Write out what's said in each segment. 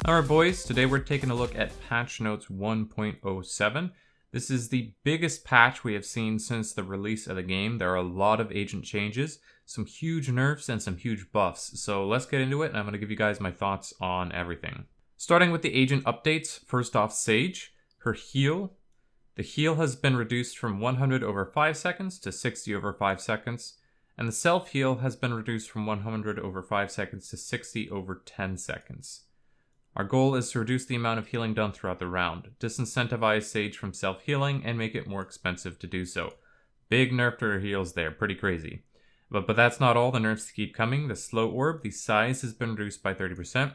Alright boys, today we're taking a look at patch notes 1.07. This is the biggest patch we have seen since the release of the game. There are a lot of agent changes, some huge nerfs, and some huge buffs. So let's get into it, and I'm going to give you guys my thoughts on everything. Starting with the agent updates, first off Sage, her heal. The heal has been reduced from 100 over 5 seconds to 60 over 5 seconds, and the self-heal has been reduced from 100 over 5 seconds to 60 over 10 seconds. Our goal is to reduce the amount of healing done throughout the round, disincentivize Sage from self-healing, and make it more expensive to do so. Big nerf to her heals there, pretty crazy. But that's not all, the nerfs keep coming. The slow orb, the size has been reduced by 30%.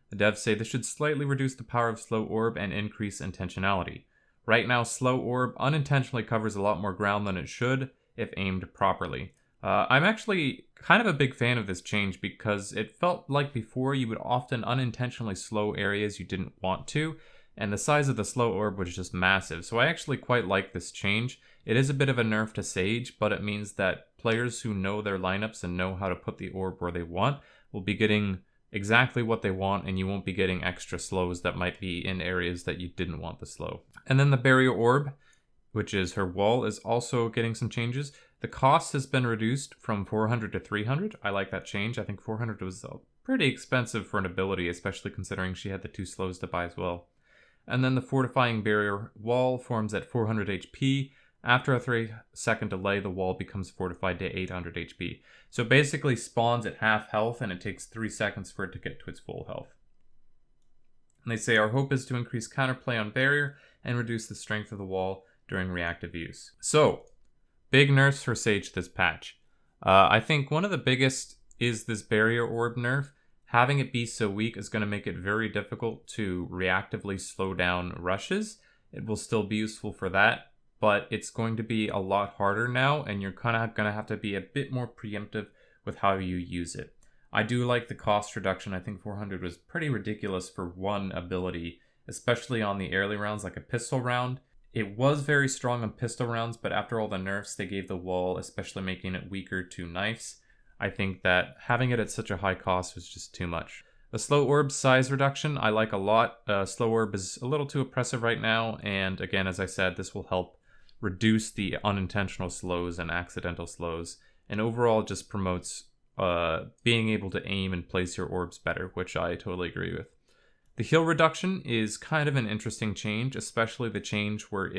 The devs say this should slightly reduce the power of slow orb and increase intentionality. Right now, slow orb unintentionally covers a lot more ground than it should if aimed properly. I'm actually kind of a big fan of this change because it felt like before you would often unintentionally slow areas you didn't want to, and the size of the slow orb was just massive. So I actually quite like this change. It is a bit of a nerf to Sage, but it means that players who know their lineups and know how to put the orb where they want will be getting exactly what they want, and you won't be getting extra slows that might be in areas that you didn't want the slow. And then the barrier orb, which is her wall, is also getting some changes. The cost has been reduced from 400 to 300. I like that change. I think 400 was pretty expensive for an ability, especially considering she had the 2 slows to buy as well. And then the fortifying barrier wall forms at 400 HP. After a 3-second delay, the wall becomes fortified to 800 HP. So basically spawns at half health, and it takes 3 seconds for it to get to its full health. And they say our hope is to increase counterplay on barrier and reduce the strength of the wall during reactive use. So, big nerfs for Sage this patch. I think one of the biggest is this barrier orb nerf. Having it be so weak is going to make it very difficult to reactively slow down rushes. It will still be useful for that, but it's going to be a lot harder now, and you're kind of going to have to be a bit more preemptive with how you use it. I do like the cost reduction. I think 400 was pretty ridiculous for one ability, especially on the early rounds like a pistol round. It was very strong on pistol rounds, but after all the nerfs they gave the wall, especially making it weaker to knives, I think that having it at such a high cost was just too much. The slow orb size reduction I like a lot. Slow orb is a little too oppressive right now, and again, as I said, this will help reduce the unintentional slows and accidental slows, and overall just promotes being able to aim and place your orbs better, which I totally agree with. The heal reduction is kind of an interesting change, especially the change where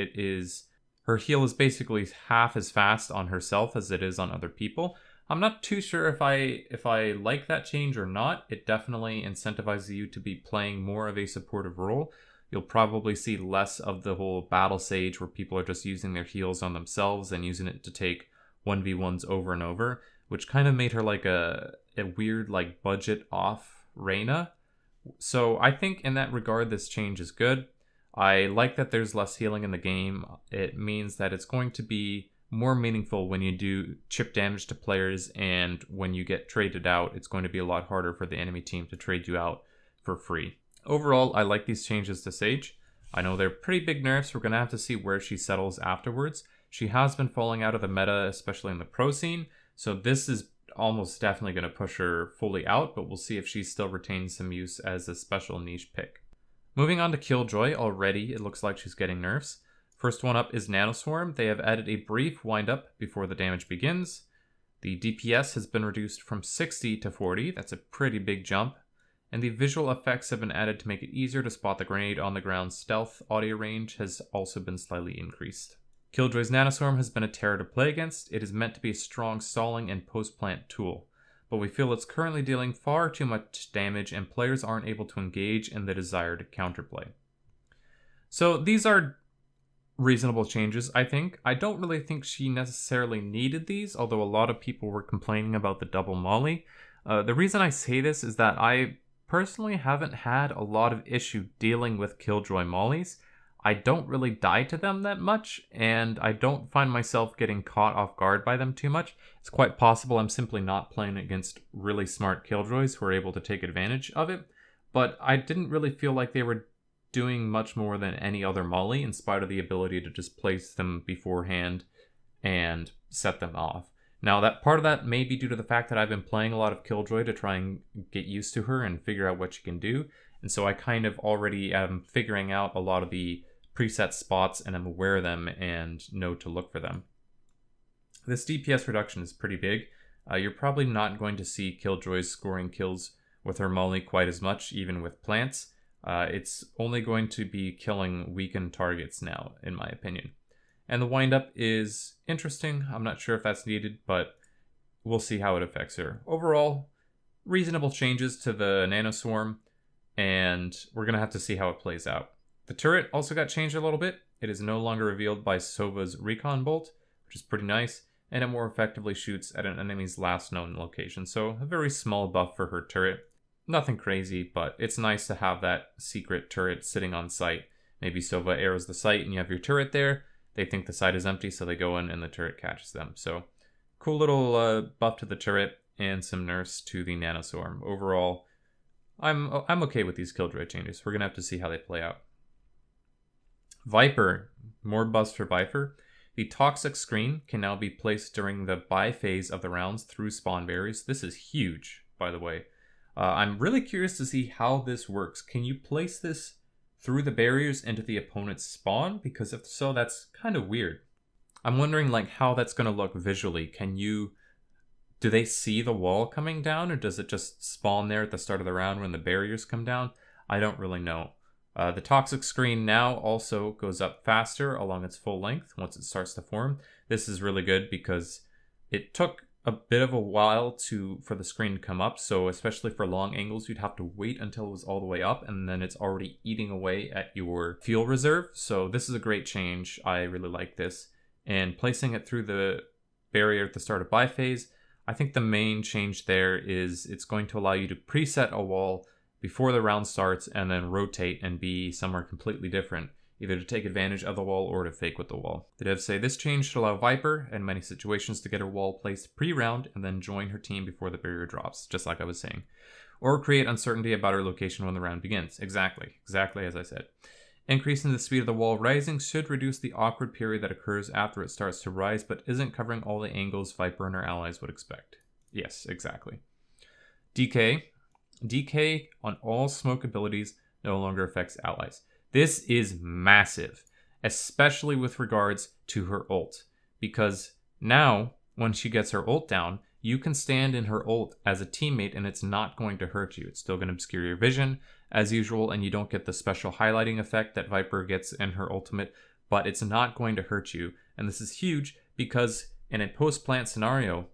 her heal is basically half as fast on herself as it is on other people. I'm not too sure if I like that change or not. It definitely incentivizes you to be playing more of a supportive role. You'll probably see less of the whole battle Sage where people are just using their heals on themselves and using it to take 1v1s over and over, which kind of made her like a weird like budget off Reyna. So I think in that regard, this change is good. I like that there's less healing in the game. It means that it's going to be more meaningful when you do chip damage to players, and when you get traded out, it's going to be a lot harder for the enemy team to trade you out for free. Overall, I like these changes to Sage. I know they're pretty big nerfs. We're going to have to see where she settles afterwards. She has been falling out of the meta, especially in the pro scene, so this is almost definitely going to push her fully out, but we'll see if she still retains some use as a special niche pick. Moving on to Killjoy, already it looks like she's getting nerfs. First one up is Nanoswarm. They have added a brief wind up before the damage begins. The DPS has been reduced from 60 to 40, that's a pretty big jump. And the visual effects have been added to make it easier to spot the grenade on the ground. Stealth audio range has also been slightly increased. Killjoy's Nanoswarm has been a terror to play against. It is meant to be a strong stalling and post-plant tool, but we feel it's currently dealing far too much damage and players aren't able to engage in the desired counterplay. So these are reasonable changes, I think. I don't really think she necessarily needed these, although a lot of people were complaining about the double molly. The reason I say this is that I personally haven't had a lot of issue dealing with Killjoy mollies. I don't really die to them that much, and I don't find myself getting caught off guard by them too much. It's quite possible I'm simply not playing against really smart Killjoys who are able to take advantage of it, but I didn't really feel like they were doing much more than any other molly, in spite of the ability to just place them beforehand and set them off. Now, that part of that may be due to the fact that I've been playing a lot of Killjoy to try and get used to her and figure out what she can do, And so I kind of already am figuring out a lot of the preset spots and I'm aware of them and know to look for them. This DPS reduction is pretty big. You're probably not going to see Killjoy scoring kills with her molly quite as much, even with plants. It's only going to be killing weakened targets now, in my opinion. And the windup is interesting. I'm not sure if that's needed, but we'll see how it affects her. Overall, reasonable changes to the Nanoswarm, and we're going to have to see how it plays out. The turret also got changed a little bit. It is no longer revealed by Sova's Recon Bolt, which is pretty nice, and it more effectively shoots at an enemy's last known location. So a very small buff for her turret. Nothing crazy, but it's nice to have that secret turret sitting on site. Maybe Sova arrows the site and you have your turret there. They think the site is empty, so they go in and the turret catches them. So cool little buff to the turret and some nerfs to the Nanoswarm. Overall, I'm okay with these Killjoy changes. We're going to have to see how they play out. Viper, more buffs for Viper. The toxic screen can now be placed during the buy phase of the rounds through spawn barriers. This is huge, by the way. I'm really curious to see how this works. Can you place this through the barriers into the opponent's spawn? Because if so, that's kind of weird. I'm wondering like how that's going to look visually. Do they see the wall coming down, or does it just spawn there at the start of the round when the barriers come down? I don't really know. The toxic screen now also goes up faster along its full length once it starts to form. This is really good because it took a bit of a while for the screen to come up, so especially for long angles, you'd have to wait until it was all the way up, and then it's already eating away at your fuel reserve. So this is a great change. I really like this. And placing it through the barrier at the start of buy phase, I think the main change there is it's going to allow you to preset a wall before the round starts and then rotate and be somewhere completely different, either to take advantage of the wall or to fake with the wall. The devs say this change should allow Viper in many situations to get her wall placed pre-round and then join her team before the barrier drops, just like I was saying. Or create uncertainty about her location when the round begins. Exactly as I said. Increasing the speed of the wall rising should reduce the awkward period that occurs after it starts to rise, but isn't covering all the angles Viper and her allies would expect. Yes, exactly. Decay on all smoke abilities no longer affects allies. This is massive, especially with regards to her ult, because now when she gets her ult down, you can stand in her ult as a teammate and it's not going to hurt you. It's still going to obscure your vision as usual, and you don't get the special highlighting effect that Viper gets in her ultimate, but it's not going to hurt you. And this is huge because in a post-plant scenario,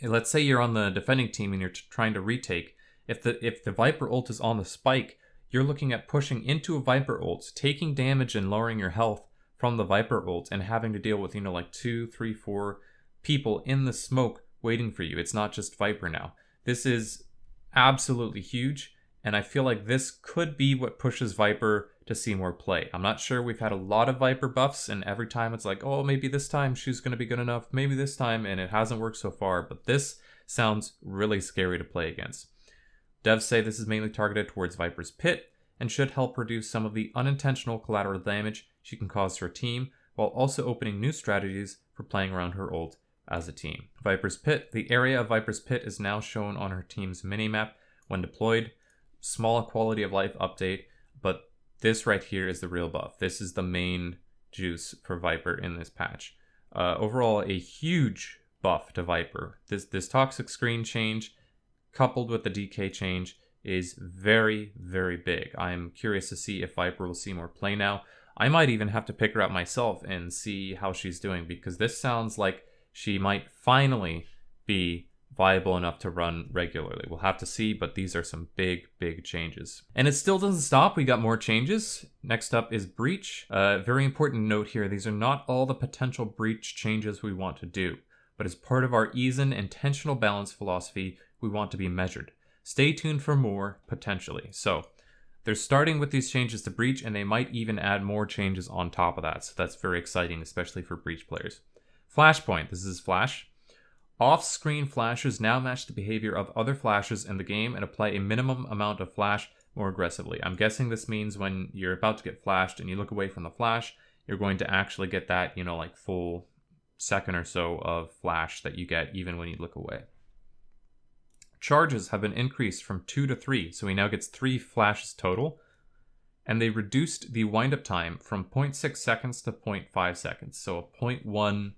let's say you're on the defending team and you're trying to retake. If the Viper ult is on the spike, you're looking at pushing into a Viper ult, taking damage and lowering your health from the Viper ult, and having to deal with, like 2, 3, 4 people in the smoke waiting for you. It's not just Viper now. This is absolutely huge, and I feel like this could be what pushes Viper to see more play. I'm not sure. We've had a lot of Viper buffs, and every time it's like, oh, maybe this time she's going to be good enough, maybe this time, and it hasn't worked so far, but this sounds really scary to play against. Devs say this is mainly targeted towards Viper's pit and should help reduce some of the unintentional collateral damage she can cause to her team, while also opening new strategies for playing around her ult as a team. Viper's pit. The area of Viper's pit is now shown on her team's minimap when deployed. Small quality of life update, but this right here is the real buff. This is the main juice for Viper in this patch. Overall, a huge buff to Viper. This toxic screen change coupled with the DK change is very, very big. I'm curious to see if Viper will see more play now. I might even have to pick her up myself and see how she's doing, because this sounds like she might finally be viable enough to run regularly. We'll have to see, but these are some big, big changes. And it still doesn't stop. We got more changes. Next up is Breach. Very important note here. These are not all the potential Breach changes we want to do, but as part of our Eason intentional balance philosophy, we want to be measured. Stay tuned for more, potentially. So they're starting with these changes to Breach, and they might even add more changes on top of that. So that's very exciting, especially for Breach players. Flashpoint. This is Flash. Off-screen flashes now match the behavior of other flashes in the game and apply a minimum amount of flash more aggressively. I'm guessing this means when you're about to get flashed and you look away from the flash, you're going to actually get that, like full second or so of flash that you get even when you look away. charges have been increased from 2 to 3, so he now gets 3 flashes total. And they reduced the windup time from 0.6 seconds to 0.5 seconds, so a 0.1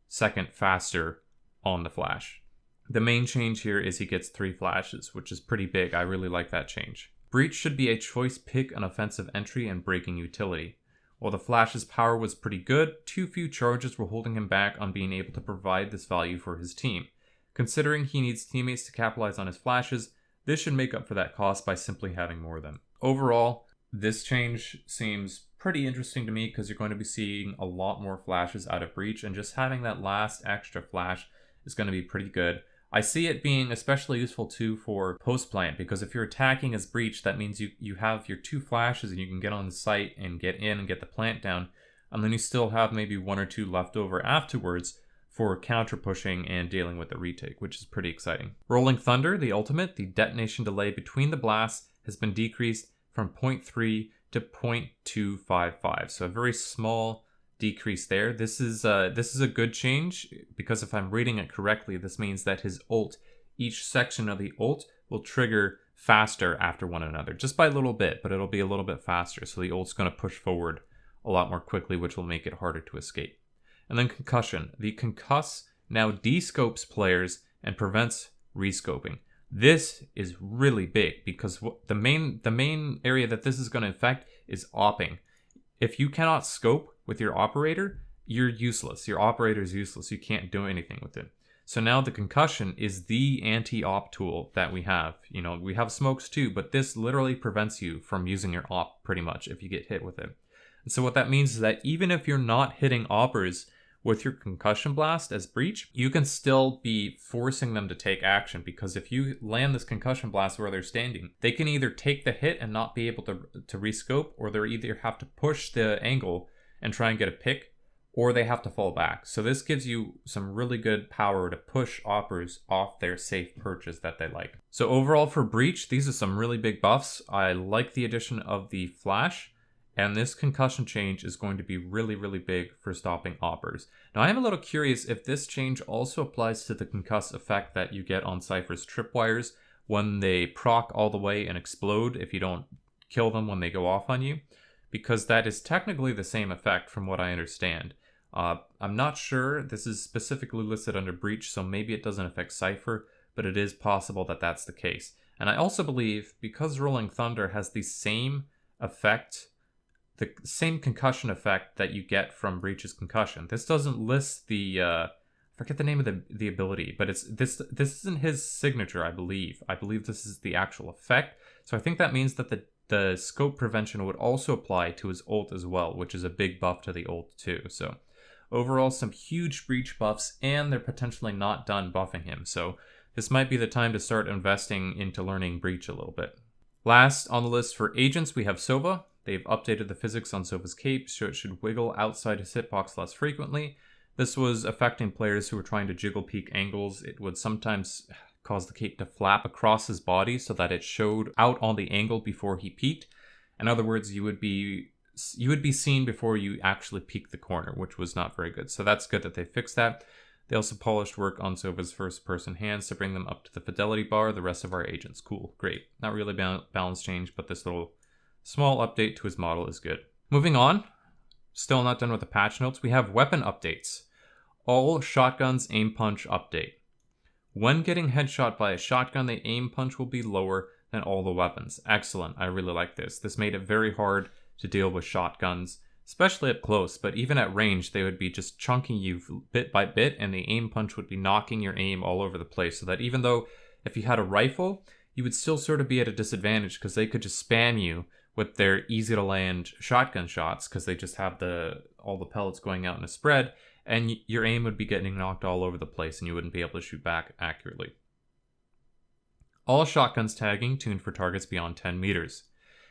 second faster on the flash. The main change here is he gets 3 flashes, which is pretty big. I really like that change. Breach should be a choice pick on offensive entry and breaking utility. While the flash's power was pretty good, too few charges were holding him back on being able to provide this value for his team. Considering he needs teammates to capitalize on his flashes, this should make up for that cost by simply having more of them. Overall, this change seems pretty interesting to me because you're going to be seeing a lot more flashes out of Breach, and just having that last extra flash is going to be pretty good. I see it being especially useful too for post-plant, because if you're attacking as Breach, that means you have your 2 flashes and you can get on the site and get in and get the plant down, and then you still have maybe 1 or 2 left over afterwards for counter pushing and dealing with the retake, which is pretty exciting. Rolling Thunder, the ultimate, the detonation delay between the blasts has been decreased from 0.3 to 0.255, so a very small decrease there. This is a good change, because if I'm reading it correctly, this means that his ult, each section of the ult will trigger faster after one another, just by a little bit, but it'll be a little bit faster, so the ult's going to push forward a lot more quickly, which will make it harder to escape. And then Concussion. The Concuss now descopes players and prevents rescoping. This is really big, because the main area that this is going to affect is opping. If you cannot scope with your operator, you're useless. Your operator is useless. You can't do anything with it. So now the Concussion is the anti-op tool that we have. You know, we have smokes too, but this literally prevents you from using your op pretty much if you get hit with it. And so what that means is that even if you're not hitting oppers with your Concussion Blast as Breach, you can still be forcing them to take action, because if you land this Concussion Blast where they're standing, they can either take the hit and not be able to rescope, or they either have to push the angle and try and get a pick, or they have to fall back. So this gives you some really good power to push oppers off their safe perches that they like. So overall for Breach, these are some really big buffs. I like the addition of the Flash, and this concussion change is going to be really, really big for stopping oppers. Now, I am a little curious if this change also applies to the concuss effect that you get on Cypher's tripwires when they proc all the way and explode if you don't kill them when they go off on you, because that is technically the same effect from what I understand. I'm not sure. This is specifically listed under Breach, so maybe it doesn't affect Cypher, but it is possible that that's the case. And I also believe, because Rolling Thunder has the same effect, the same concussion effect that you get from Breach's concussion. This doesn't list the I forget the name of the ability, but it's this isn't his signature, I believe. I believe this is the actual effect. So I think that means that the scope prevention would also apply to his ult as well, which is a big buff to the ult too. So overall, some huge Breach buffs, and they're potentially not done buffing him. So this might be the time to start investing into learning Breach a little bit. Last on the list for agents, we have Sova. They've updated the physics on Sova's cape, so it should wiggle outside his hitbox less frequently. This was affecting players who were trying to jiggle peek angles. It would sometimes cause the cape to flap across his body so that it showed out on the angle before he peeked. In other words, you would be seen before you actually peeked the corner, which was not very good. So that's good that they fixed that. They also polished work on Sova's first-person hands to bring them up to the fidelity bar. The rest of our agents, cool, great. Not really balance change, but this little small update to his model is good. Moving on, still not done with the patch notes, we have weapon updates. All shotguns aim punch update. When getting headshot by a shotgun, the aim punch will be lower than all the weapons. Excellent, I really like this. This made it very hard to deal with shotguns, especially up close, but even at range, they would be just chunking you bit by bit, and the aim punch would be knocking your aim all over the place, so that even though if you had a rifle, you would still sort of be at a disadvantage because they could just spam you with their easy to land shotgun shots because they just have all the pellets going out in a spread, and your aim would be getting knocked all over the place and you wouldn't be able to shoot back accurately. All shotguns tagging tuned for targets beyond 10 meters.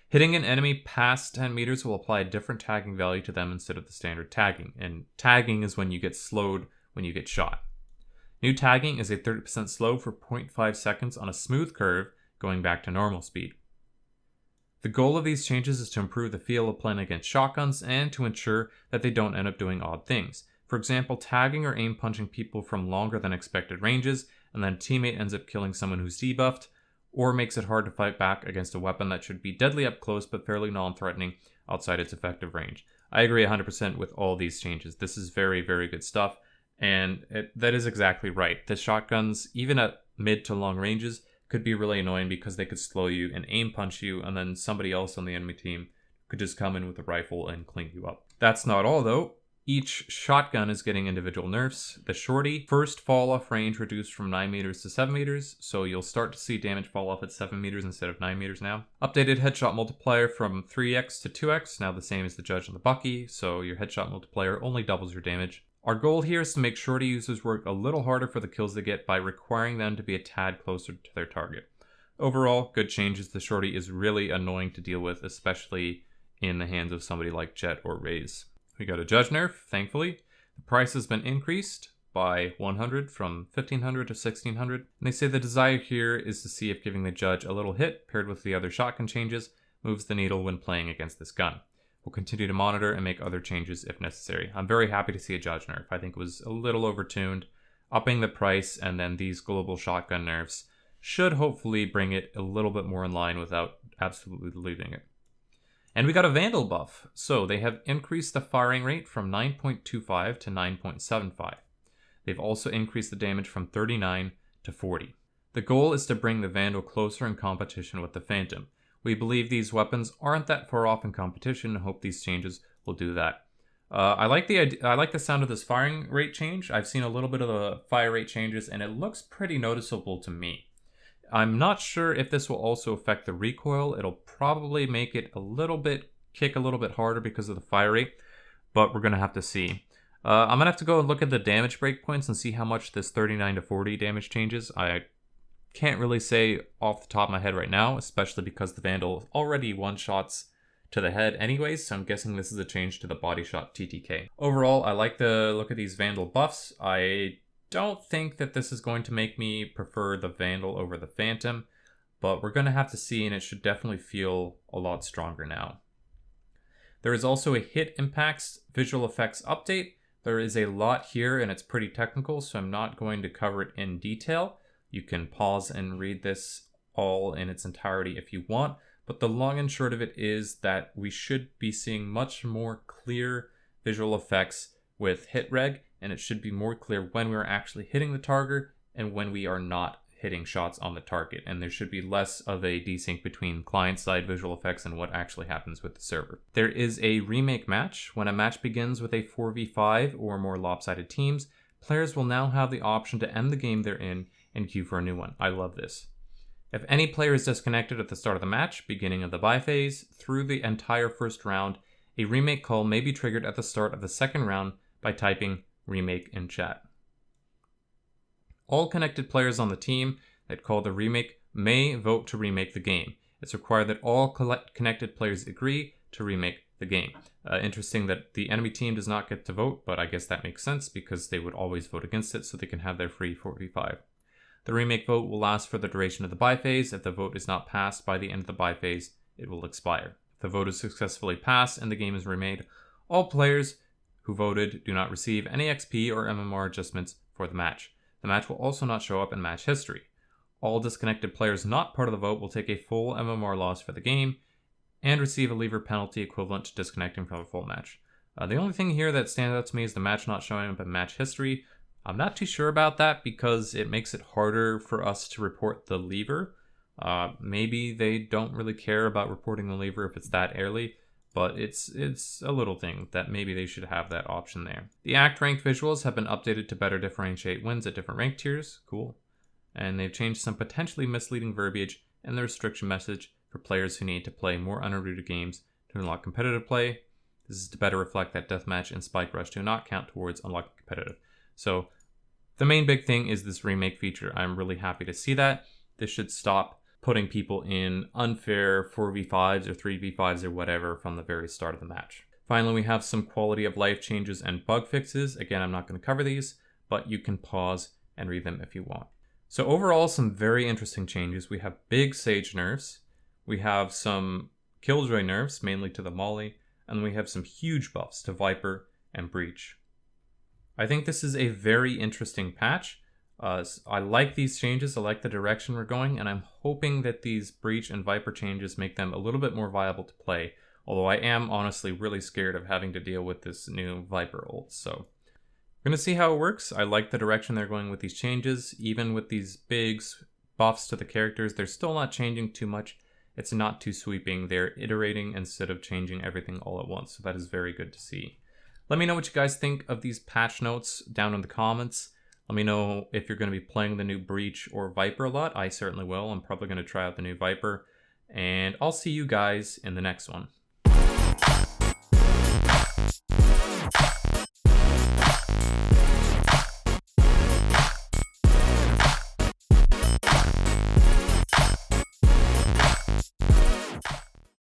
Hitting an enemy past 10 meters will apply a different tagging value to them instead of the standard tagging, and tagging is when you get slowed when you get shot. New tagging is a 30% slow for 0.5 seconds on a smooth curve going back to normal speed. The goal of these changes is to improve the feel of playing against shotguns and to ensure that they don't end up doing odd things. For example, tagging or aim punching people from longer than expected ranges and then a teammate ends up killing someone who's debuffed, or makes it hard to fight back against a weapon that should be deadly up close but fairly non-threatening outside its effective range. I agree 100% with all these changes. This is very, very good stuff, and that is exactly right. The shotguns, even at mid to long ranges, could be really annoying because they could slow you and aim punch you, and then somebody else on the enemy team could just come in with a rifle and clean you up. That's not all though. Each shotgun is getting individual nerfs. The shorty, first fall off range reduced from 9 meters to 7 meters, so you'll start to see damage fall off at 7 meters instead of 9 meters now. Updated headshot multiplier from 3x to 2x, now the same as the Judge and the Bucky, so your headshot multiplier only doubles your damage. Our goal here is to make shorty users work a little harder for the kills they get by requiring them to be a tad closer to their target. Overall, good changes. The shorty is really annoying to deal with, especially in the hands of somebody like Jet or Raze. We got a Judge nerf, thankfully. The price has been increased by 100 from 1500 to 1600. And they say the desire here is to see if giving the Judge a little hit paired with the other shotgun changes moves the needle when playing against this gun. We'll continue to monitor and make other changes if necessary. I'm very happy to see a Judge nerf. I think it was a little overtuned. Upping the price and then these global shotgun nerfs should hopefully bring it a little bit more in line without absolutely deleting it. And we got a Vandal buff. So they have increased the firing rate from 9.25 to 9.75. They've also increased the damage from 39 to 40. The goal is to bring the Vandal closer in competition with the Phantom. We believe these weapons aren't that far off in competition and hope these changes will do that. I like the sound of this firing rate change. I've seen a little bit of the fire rate changes and it looks pretty noticeable to me. I'm not sure if this will also affect the recoil. It'll probably make it kick a little bit harder because of the fire rate, but we're going to have to see. I'm going to have to go and look at the damage breakpoints and see how much this 39 to 40 damage changes. I can't really say off the top of my head right now, especially because the Vandal already one-shots to the head anyways, so I'm guessing this is a change to the body shot TTK. Overall, I like the look of these Vandal buffs. I don't think that this is going to make me prefer the Vandal over the Phantom, but we're going to have to see, and it should definitely feel a lot stronger now. There is also a hit impacts visual effects update. There is a lot here and it's pretty technical, so I'm not going to cover it in detail. You can pause and read this all in its entirety if you want, but the long and short of it is that we should be seeing much more clear visual effects with hit reg, and it should be more clear when we're actually hitting the target and when we are not hitting shots on the target, and there should be less of a desync between client-side visual effects and what actually happens with the server. There is a remake match. When a match begins with a 4v5 or more lopsided teams, players will now have the option to end the game they're in and queue for a new one. I love this. If any player is disconnected at the start of the match, beginning of the buy phase, through the entire first round, a remake call may be triggered at the start of the second round by typing remake in chat. All connected players on the team that call the remake may vote to remake the game. It's required that all connected players agree to remake the game. Interesting that the enemy team does not get to vote, but I guess that makes sense because they would always vote against it so they can have their free 4v5. The remake vote will last for the duration of the buy phase. If the vote is not passed by the end of the buy phase, it will expire. If the vote is successfully passed and the game is remade, all players who voted do not receive any XP or MMR adjustments for the match. The match will also not show up in match history. All disconnected players not part of the vote will take a full MMR loss for the game and receive a lever penalty equivalent to disconnecting from a full match. The only thing here that stands out to me is the match not showing up in match history. I'm not too sure about that because it makes it harder for us to report the lever. Maybe they don't really care about reporting the lever if it's that early, but it's a little thing that maybe they should have that option there. The act ranked visuals have been updated to better differentiate wins at different rank tiers. Cool. And they've changed some potentially misleading verbiage in the restriction message for players who need to play more unrooted games to unlock competitive play. This is to better reflect that Deathmatch and Spike Rush do not count towards unlocking competitive. So the main big thing is this remake feature. I'm really happy to see that. This should stop putting people in unfair 4v5s or 3v5s or whatever from the very start of the match. Finally, we have some quality of life changes and bug fixes. Again, I'm not going to cover these, but you can pause and read them if you want. So overall, some very interesting changes. We have big Sage nerfs. We have some Killjoy nerfs, mainly to the Molly, and we have some huge buffs to Viper and Breach. I think this is a very interesting patch. I like these changes, I like the direction we're going, and I'm hoping that these Breach and Viper changes make them a little bit more viable to play, although I am honestly really scared of having to deal with this new Viper ult, so we're going to see how it works. I like the direction they're going with these changes. Even with these big buffs to the characters, they're still not changing too much. It's not too sweeping. They're iterating instead of changing everything all at once, so that is very good to see. Let me know what you guys think of these patch notes down in the comments. Let me know if you're going to be playing the new Breach or Viper a lot. I certainly will. I'm probably going to try out the new Viper. And I'll see you guys in the next one.